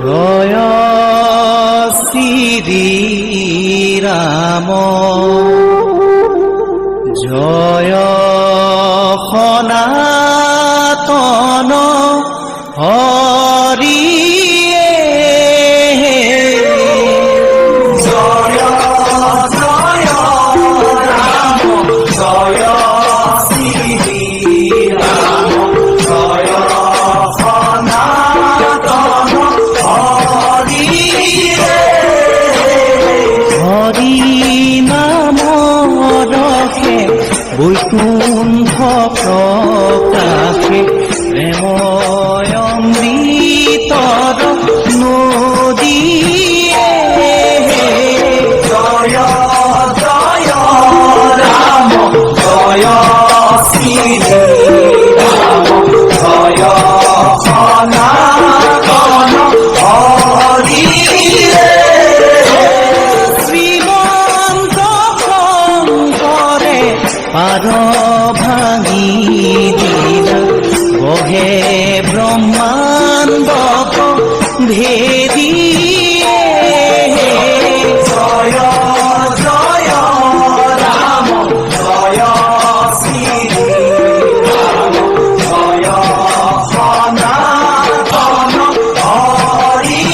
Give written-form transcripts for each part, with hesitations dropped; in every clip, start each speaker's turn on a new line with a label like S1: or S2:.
S1: জয় শ্রী রাম জয় সনাতন হরি জয় জয় রাম জয় শ্রী রাম জয় সনাতন হরি হরি নাম রসে বৈকুণ্ঠ প্রকাশে প্রেময় অমৃতর নদী জয় জয় রাম জয় শ্রী রাম জয় সনাতন হরি শ্রীমন্ত শঙ্করে পার ভাঙি দিলা বহে ব্রহ্মাণ্ড ভেদি জয় জয় রাম জয় শ্রী রাম জয় সনাতন হরি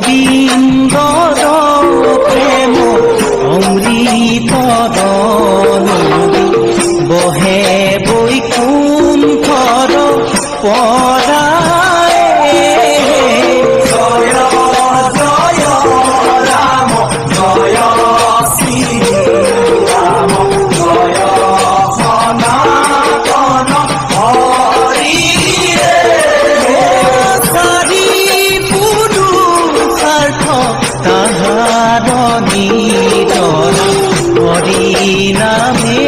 S1: গোবিন্দর প্রেম অমৃতর নদী বহে বৈকুণ্ঠর পরায় জয় জয় রাম জয় শ্রী রাম জয় সনাতন হরি তাহার নিজন হরি নামে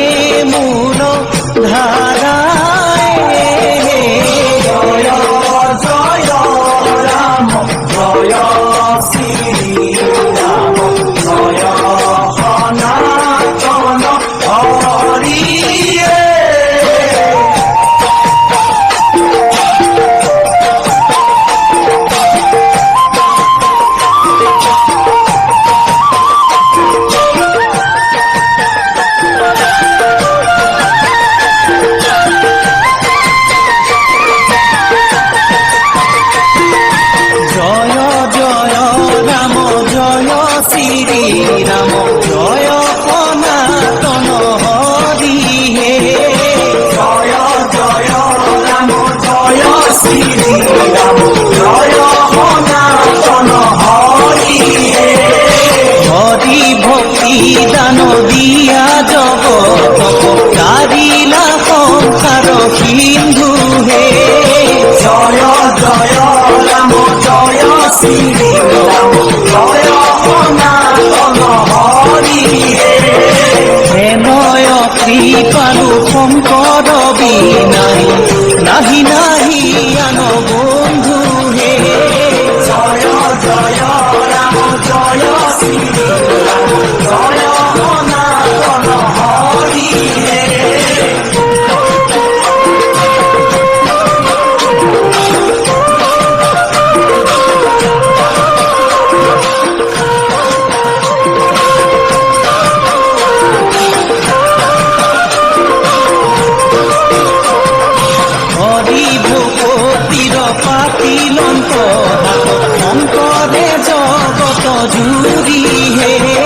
S1: মূল ধারায় জয় জয় রাম জয় শ্রী রাম জয় সনাতন হরি শ্রী রাম জয় সনাতন হরি হে জয় জয় রাম জয় শ্রী রাম জয় সনাতন হরি হে হরি ভক্তি দান দিয়া জগত কারিলা সংসার সিন্ধু হে জয় জয় রাম জয় শ্রী রাম জয় সনাতন হরি হেনয় কৃপালু শঙ্কর বিনাই নাহি নাহি আন বন্ধু হে জয় জয় রাম জয় শ্রী রাম জয় সনাতন হরি পাতিলন্ত হাত শঙ্করে জগত জুড়ি হে